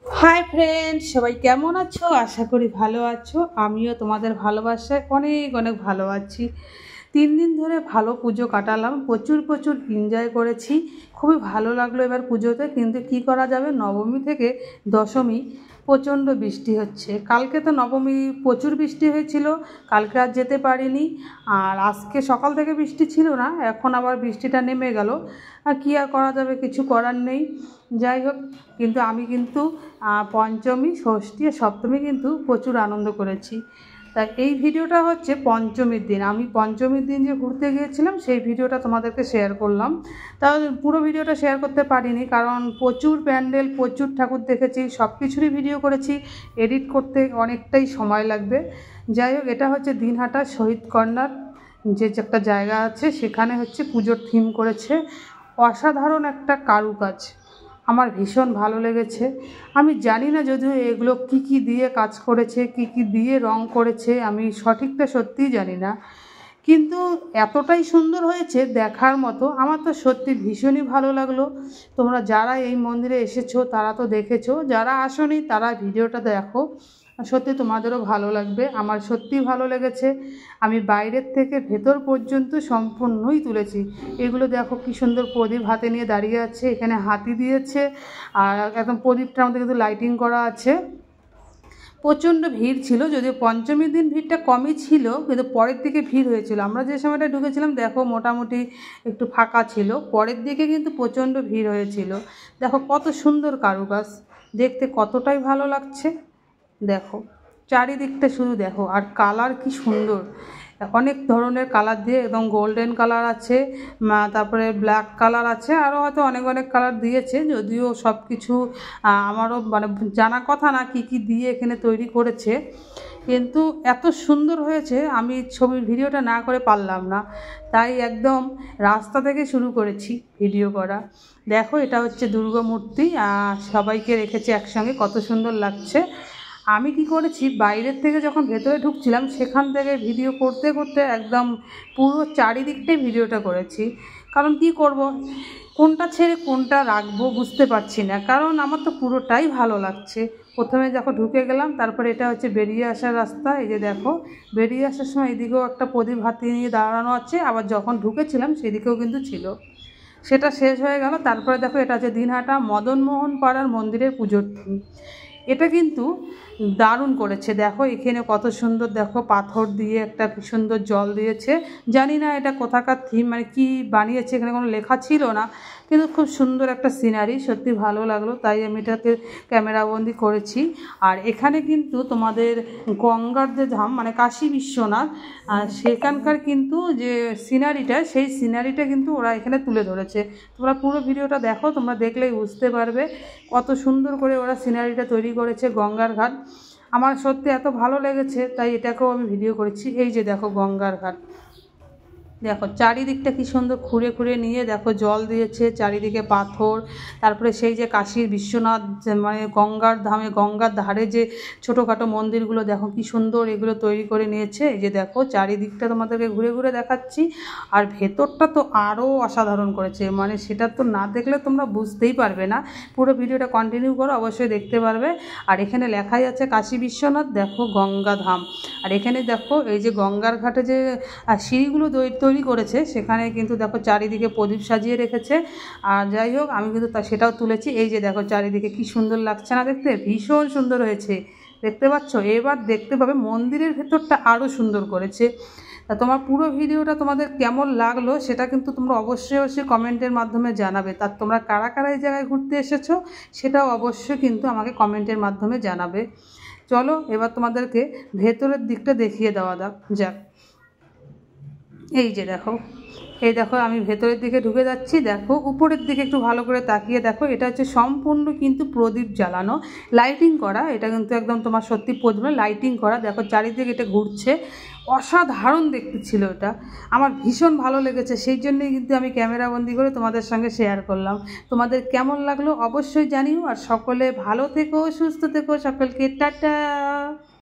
Hi friend, সবাই কেমন আছো? আশা করি ভালো আছো। আমিও তোমাদের ভালোবাসায় অনেক অনেক ভালো আছি। 3 দিন ধরে ভালো পুজো কাটালাম, প্রচুর প্রচুর এনজয় করেছি। খুবই ভালো লাগলো এবার পুজোতে। কিন্তু কি করা যাবে, নবমী থেকে দশমী প্রচণ্ড বৃষ্টি হচ্ছে। কালকে তো নবমী প্রচুর বৃষ্টি হয়েছিল, কালকে আর যেতে পারিনি। আর আজকে সকাল থেকে বৃষ্টি ছিল না, এখন আবার বৃষ্টিটা নেমে গেল। আর কী আর করা যাবে, কিছু করার নেই। যাই হোক, কিন্তু আমি কিন্তু পঞ্চমী, ষষ্ঠী আর সপ্তমী কিন্তু প্রচুর আনন্দ করেছি। তা এই ভিডিওটা হচ্ছে পঞ্চমীর দিন। আমি পঞ্চমীর দিন যে ঘুরতে গিয়েছিলাম সেই ভিডিওটা তোমাদেরকে শেয়ার করলাম। তাও পুরো ভিডিওটা শেয়ার করতে পারিনি, কারণ প্রচুর প্যান্ডেল, প্রচুর ঠাকুর দেখেছি, সব কিছুরই ভিডিও করেছি। এডিট করতে অনেকটাই সময় লাগবে। যাই হোক, এটা হচ্ছে দিনহাটা শহীদ কর্নার যে একটা জায়গা আছে, সেখানে হচ্ছে পুজোর থিম করেছে। অসাধারণ একটা কারুকাজ, আমার ভীষণ ভালো লেগেছে। আমি জানি না যদিও এগুলো কি দিয়ে কাজ করেছে, কি দিয়ে রং করেছে, আমি সঠিকটা সত্যিই জানি না। কিন্তু এতটাই সুন্দর হয়েছে দেখার মতো। আমার তো সত্যি ভীষণই ভালো লাগলো। তোমরা যারা এই মন্দিরে এসেছো তারা তো দেখেছো, যারা আসোনি তারা ভিডিওটা দেখো, সত্যি তোমাদেরও ভালো লাগবে। আমার সত্যিই ভালো লেগেছে। আমি বাইরের থেকে ভেতর পর্যন্ত সম্পূর্ণই তুলেছি। এগুলো দেখো কি সুন্দর প্রদীপ হাতে নিয়ে দাঁড়িয়ে আছে, এখানে হাতি দিয়েছে, আর একদম প্রদীপটার মধ্যে কিন্তু লাইটিং করা আছে। প্রচণ্ড ভিড় ছিল, যদিও পঞ্চমীর দিন ভিড়টা কমই ছিল, কিন্তু পরের দিকে ভিড় হয়েছিল। আমরা যে সময়টা ঢুকেছিলাম দেখো মোটামুটি একটু ফাঁকা ছিল, পরের দিকে কিন্তু প্রচণ্ড ভিড় হয়েছিল। দেখো কত সুন্দর কারুকাজ, দেখতে কতটাই ভালো লাগছে। দেখো চারিদিকটা শুধু দেখো, আর কালার কি সুন্দর, অনেক ধরনের কালার দিয়ে, একদম গোল্ডেন কালার আছে, তারপরে ব্ল্যাক কালার আছে, আরও হয়তো অনেক অনেক কালার দিয়েছে। যদিও সব কিছু আমারও মানে জানা কথা না কি দিয়ে এখানে তৈরি করেছে, কিন্তু এত সুন্দর হয়েছে আমি ছবির ভিডিওটা না করে পারলাম না, তাই একদম রাস্তা থেকে শুরু করেছি ভিডিও করা। দেখো এটা হচ্ছে দুর্গা মূর্তি, সবাইকে রেখেছে একসঙ্গে, কত সুন্দর লাগছে। আমি কি করেছি, বাইরের থেকে যখন ভেতরে ঢুকছিলাম সেখান থেকে ভিডিও করতে করতে একদম পুরো চারিদিকটাই ভিডিওটা করেছি। কারণ কি করব, কোনটা ছেড়ে কোনটা রাখবো বুঝতে পারছি না, কারণ আমার তো পুরোটাই ভালো লাগছে। প্রথমে যখন ঢুকে গেলাম, তারপরে এটা হচ্ছে বেরিয়ে আসার রাস্তা। এই যে দেখো, বেরিয়ে আসার সময় এদিকেও একটা প্রদীপ হাতে নিয়ে দাঁড়ানো আছে, আবার যখন ঢুকেছিলাম সেদিকেও কিন্তু ছিল। সেটা শেষ হয়ে গেল। তারপরে দেখো, এটা হচ্ছে দিনহাটা মদনমোহন পাড়ার মন্দিরের পুজোর থিম। এটা কিন্তু দারুণ করেছে। দেখো এখানে কত সুন্দর, দেখো পাথর দিয়ে একটা কি সুন্দর জল দিয়েছে। জানি না এটা কোথাকার থিম, মানে কি বানিয়েছে, এখানে কোনো লেখা ছিল না, কিন্তু খুব সুন্দর একটা সিনারি, সত্যি ভালো লাগলো, তাই আমি এটাকে ক্যামেরাবন্দি করেছি। আর এখানে কিন্তু তোমাদের গঙ্গার যে ধাম, মানে কাশী বিশ্বনাথ, সেখানকার কিন্তু যে সিনারিটা, সেই সিনারিটা কিন্তু ওরা এখানে তুলে ধরেছে। তোমরা পুরো ভিডিওটা দেখো, তোমরা দেখলেই বুঝতে পারবে কত সুন্দর করে ওরা সিনারিটা তৈরি করেছে গঙ্গার ঘাট। আমার সত্যি এত ভালো লেগেছে, তাই এটাকেও আমি ভিডিও করেছি। এই যে দেখো গঙ্গার ঘাট, দেখো চারিদিকটা কি সুন্দর খুঁড়ে খুঁড়ে নিয়ে দেখো জল দিয়েছে, চারিদিকে পাথর। তারপরে সেই যে কাশীর বিশ্বনাথ, মানে গঙ্গার ধামে, গঙ্গার ধারে যে ছোটোখাটো মন্দিরগুলো দেখো কি সুন্দর এগুলো তৈরি করে নিয়েছে। এই যে দেখো চারিদিকটা তোমাদেরকে ঘুরে ঘুরে দেখাচ্ছি। আর ভেতরটা তো আরও অসাধারণ করেছে, মানে সেটা তো না দেখলে তোমরা বুঝতেই পারবে না। পুরো ভিডিওটা কন্টিনিউ করো, অবশ্যই দেখতে পারবে। আর এখানে লেখাই আছে কাশী বিশ্বনাথ, দেখো গঙ্গা ধাম। আর এখানে দেখো এই যে গঙ্গার ঘাটে যে সিঁড়িগুলো তৈরি করেছে, সেখানে কিন্তু দেখো চারিদিকে প্রদীপ সাজিয়ে রেখেছে। আর যাই হোক, আমি কিন্তু সেটাও তুলেছি। এই যে দেখো চারিদিকে কি সুন্দর লাগছে না দেখতে, ভীষণ সুন্দর হয়েছে, দেখতে পাচ্ছ। এবার দেখতে পাবে মন্দিরের ভেতরটা আরও সুন্দর করেছে। তা তোমার পুরো ভিডিওটা তোমাদের কেমন লাগলো সেটা কিন্তু তোমরা অবশ্যই কমেন্টের মাধ্যমে জানাবে। তার তোমরা কারা কারা এই জায়গায় ঘুরতে এসেছো সেটাও অবশ্যই কিন্তু আমাকে কমেন্টের মাধ্যমে জানাবে। চলো এবার তোমাদেরকে ভেতরের দিকটা দেখিয়ে দেওয়া যাক। এই যে দেখো, এই দেখো আমি ভেতরের দিকে ঢুকে যাচ্ছি। দেখো উপরের দিকে একটু ভালো করে তাকিয়ে দেখো, এটা হচ্ছে সম্পূর্ণ কিন্তু প্রদীপ জ্বালানো, লাইটিং করা। এটা কিন্তু একদম তোমার সত্যি প্রদীপ লাইটিং করা। দেখো চারিদিকে এটা ঘুরছে, অসাধারণ দেখতে ছিল এটা, আমার ভীষণ ভালো লেগেছে। সেই জন্যই কিন্তু আমি ক্যামেরাবন্দি করে তোমাদের সঙ্গে শেয়ার করলাম। তোমাদের কেমন লাগলো অবশ্যই জানিও। আর সকলে ভালো থেকো, সুস্থ থেকো, সকলকে টাটা।